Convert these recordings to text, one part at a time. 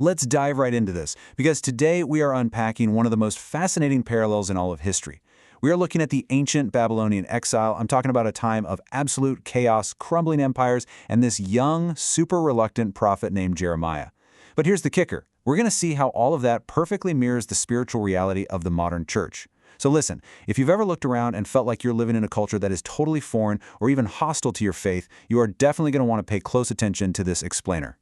Let's dive right into this, because today we are unpacking one of the most fascinating parallels in all of history. We are looking at the ancient Babylonian exile. I'm talking about a time of absolute chaos, crumbling empires, and this young, super reluctant prophet named Jeremiah. But here's the kicker. We're going to see how all of that perfectly mirrors the spiritual reality of the modern church. So listen, if you've ever looked around and felt like you're living in a culture that is totally foreign or even hostile to your faith, you are definitely going to want to pay close attention to this explainer.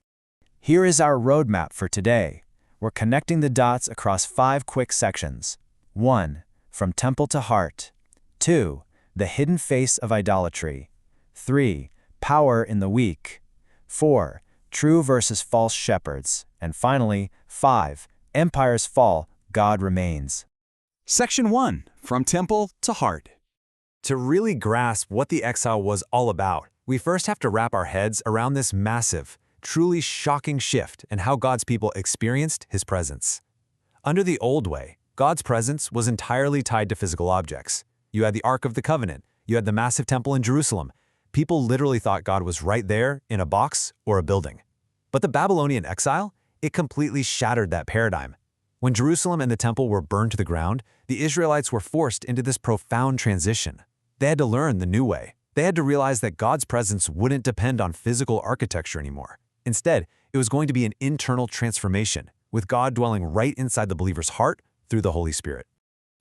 Here is our roadmap for today. We're connecting the dots across 5 quick sections. 1. From temple to heart. 2. The hidden face of idolatry. 3. Power in the weak. 4. True versus false shepherds. And finally, 5. Empires fall, God remains. Section 1. From temple to heart. To really grasp what the exile was all about, we first have to wrap our heads around this massive, truly shocking shift in how God's people experienced His presence. Under the old way, God's presence was entirely tied to physical objects. You had the Ark of the Covenant, you had the massive temple in Jerusalem. People literally thought God was right there in a box or a building. But the Babylonian exile, it completely shattered that paradigm. When Jerusalem and the temple were burned to the ground, the Israelites were forced into this profound transition. They had to learn the new way. They had to realize that God's presence wouldn't depend on physical architecture anymore. Instead, it was going to be an internal transformation, with God dwelling right inside the believer's heart through the Holy Spirit.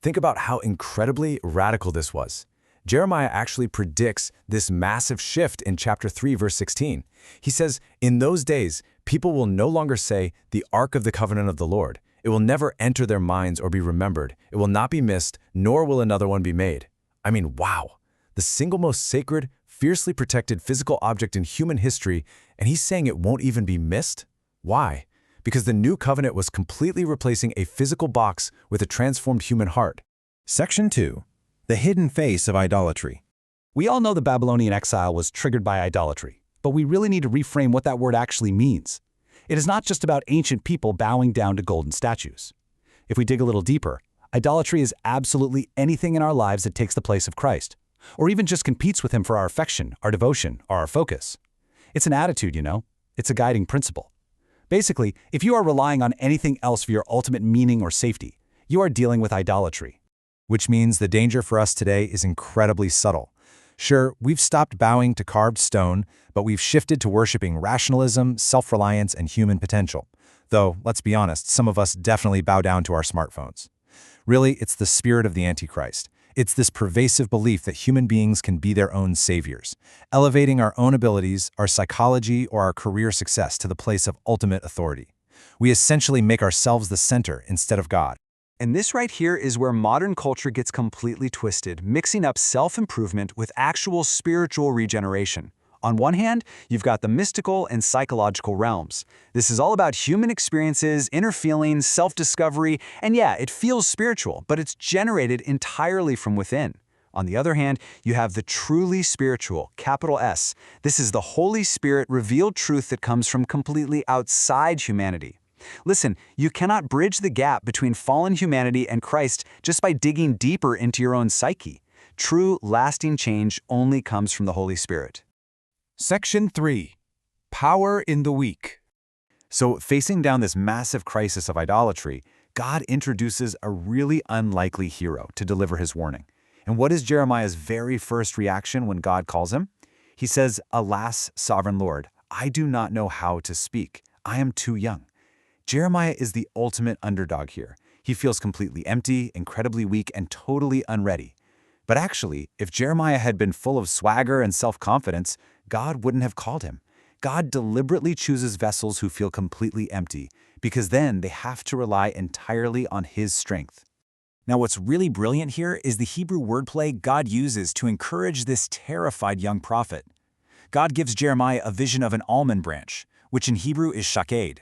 Think about how incredibly radical this was. Jeremiah actually predicts this massive shift in chapter 3, verse 16. He says, "In those days, people will no longer say, 'The Ark of the Covenant of the Lord.' It will never enter their minds or be remembered. It will not be missed, nor will another one be made." I mean, wow. The single most sacred, fiercely protected physical object in human history, and he's saying it won't even be missed? Why? Because the new covenant was completely replacing a physical box with a transformed human heart. Section 2. The hidden face of idolatry. We all know the Babylonian exile was triggered by idolatry, but we really need to reframe what that word actually means. It is not just about ancient people bowing down to golden statues. If we dig a little deeper, idolatry is absolutely anything in our lives that takes the place of Christ, or even just competes with Him for our affection, our devotion, or our focus. It's an attitude, you know. It's a guiding principle. Basically, if you are relying on anything else for your ultimate meaning or safety, you are dealing with idolatry. Which means the danger for us today is incredibly subtle. Sure, we've stopped bowing to carved stone, but we've shifted to worshiping rationalism, self-reliance, and human potential. Though, let's be honest, some of us definitely bow down to our smartphones. Really, it's the spirit of the Antichrist. It's this pervasive belief that human beings can be their own saviors, elevating our own abilities, our psychology, or our career success to the place of ultimate authority. We essentially make ourselves the center instead of God. And this right here is where modern culture gets completely twisted, mixing up self-improvement with actual spiritual regeneration. On one hand, you've got the mystical and psychological realms. This is all about human experiences, inner feelings, self-discovery, and yeah, it feels spiritual, but it's generated entirely from within. On the other hand, you have the truly spiritual, capital S. This is the Holy Spirit revealed truth that comes from completely outside humanity. Listen, you cannot bridge the gap between fallen humanity and Christ just by digging deeper into your own psyche. True, lasting change only comes from the Holy Spirit. Section 3. Power in the weak. So, facing down this massive crisis of idolatry, God introduces a really unlikely hero to deliver His warning. And what is Jeremiah's very first reaction when God calls him? He says, "Alas, sovereign Lord, I do not know how to speak. I am too young." Jeremiah is the ultimate underdog here. He feels completely empty, incredibly weak, and totally unready. But actually, if Jeremiah had been full of swagger and self-confidence, God wouldn't have called him. God deliberately chooses vessels who feel completely empty, because then they have to rely entirely on His strength. Now, what's really brilliant here is the Hebrew wordplay God uses to encourage this terrified young prophet. God gives Jeremiah a vision of an almond branch, which in Hebrew is shaked.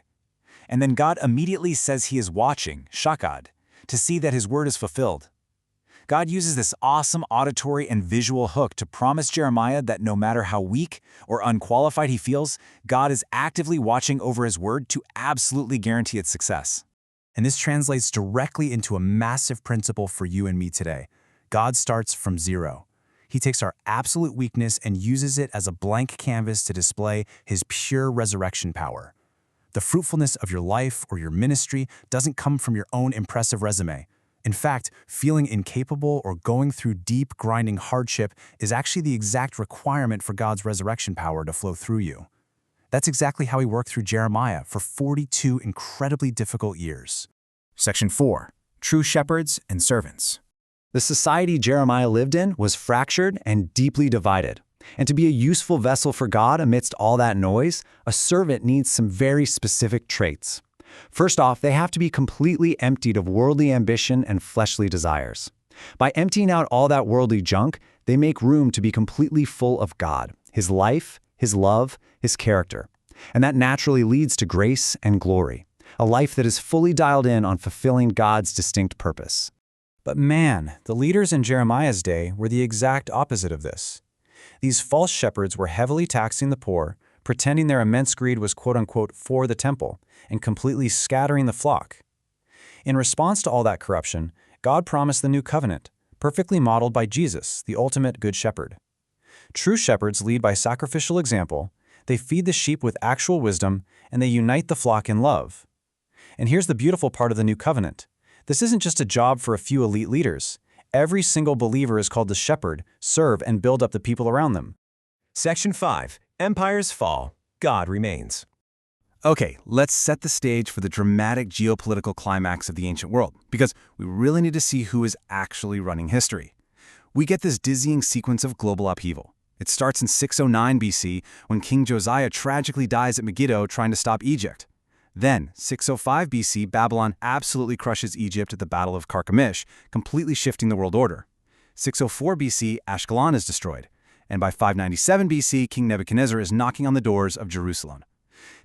And then God immediately says He is watching, shakad, to see that His word is fulfilled. God uses this awesome auditory and visual hook to promise Jeremiah that no matter how weak or unqualified he feels, God is actively watching over His word to absolutely guarantee its success. And this translates directly into a massive principle for you and me today. God starts from zero. He takes our absolute weakness and uses it as a blank canvas to display His pure resurrection power. The fruitfulness of your life or your ministry doesn't come from your own impressive resume. In fact, feeling incapable or going through deep, grinding hardship is actually the exact requirement for God's resurrection power to flow through you. That's exactly how he worked through Jeremiah for 42 incredibly difficult years. Section 4. True shepherds and servants. The society Jeremiah lived in was fractured and deeply divided. And to be a useful vessel for God amidst all that noise, a servant needs some very specific traits. First off, they have to be completely emptied of worldly ambition and fleshly desires. By emptying out all that worldly junk, they make room to be completely full of God, His life, His love, His character. And that naturally leads to grace and glory, a life that is fully dialed in on fulfilling God's distinct purpose. But man, the leaders in Jeremiah's day were the exact opposite of this. These false shepherds were heavily taxing the poor, pretending their immense greed was quote-unquote for the temple, and completely scattering the flock. In response to all that corruption, God promised the new covenant, perfectly modeled by Jesus, the ultimate good shepherd. True shepherds lead by sacrificial example, they feed the sheep with actual wisdom, and they unite the flock in love. And here's the beautiful part of the new covenant. This isn't just a job for a few elite leaders. Every single believer is called to shepherd, serve, and build up the people around them. Section 5. Empires fall, God remains. Okay, let's set the stage for the dramatic geopolitical climax of the ancient world, because we really need to see who is actually running history. We get this dizzying sequence of global upheaval. It starts in 609 BC, when King Josiah tragically dies at Megiddo trying to stop Egypt. Then, 605 BC, Babylon absolutely crushes Egypt at the Battle of Carchemish, completely shifting the world order. 604 BC, Ashkelon is destroyed. And by 597 BC, King Nebuchadnezzar is knocking on the doors of Jerusalem.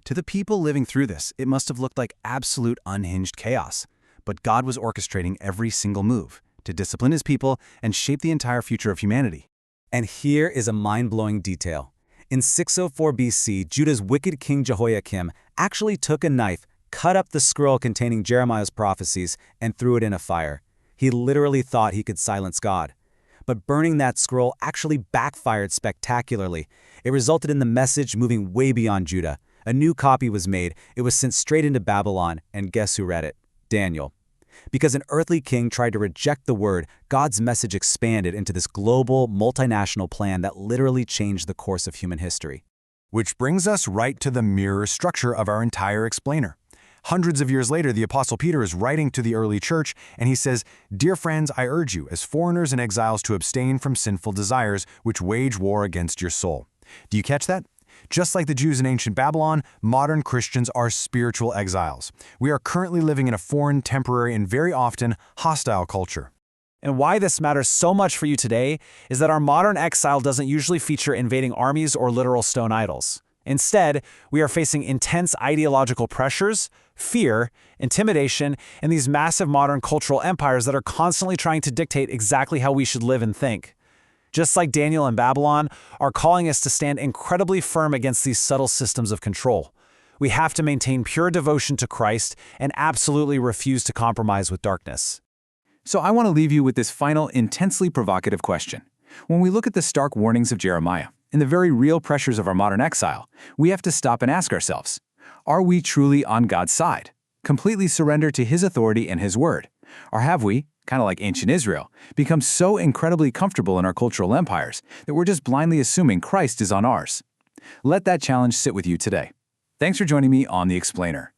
To the people living through this, it must have looked like absolute unhinged chaos. But God was orchestrating every single move to discipline his people and shape the entire future of humanity. And here is a mind-blowing detail. In 604 BC, Judah's wicked king Jehoiakim actually took a knife, cut up the scroll containing Jeremiah's prophecies, and threw it in a fire. He literally thought he could silence God. But burning that scroll actually backfired spectacularly. It resulted in the message moving way beyond Judah. A new copy was made, it was sent straight into Babylon, and guess who read it? Daniel. Because an earthly king tried to reject the word, God's message expanded into this global, multinational plan that literally changed the course of human history. Which brings us right to the mirror structure of our entire explainer. Hundreds of years later, the Apostle Peter is writing to the early church, and he says, "Dear friends, I urge you, as foreigners and exiles, to abstain from sinful desires, which wage war against your soul." Do you catch that? Just like the Jews in ancient Babylon, modern Christians are spiritual exiles. We are currently living in a foreign, temporary, and very often hostile culture. And why this matters so much for you today is that our modern exile doesn't usually feature invading armies or literal stone idols. Instead, we are facing intense ideological pressures, fear, intimidation, and these massive modern cultural empires that are constantly trying to dictate exactly how we should live and think. Just like Daniel and Babylon are calling us to stand incredibly firm against these subtle systems of control. We have to maintain pure devotion to Christ and absolutely refuse to compromise with darkness. So I want to leave you with this final, intensely provocative question. When we look at the stark warnings of Jeremiah and the very real pressures of our modern exile, we have to stop and ask ourselves, are we truly on God's side, completely surrendered to His authority and His word? Or have we, kind of like ancient Israel, become so incredibly comfortable in our cultural empires that we're just blindly assuming Christ is on ours? Let that challenge sit with you today. Thanks for joining me on The Explainer.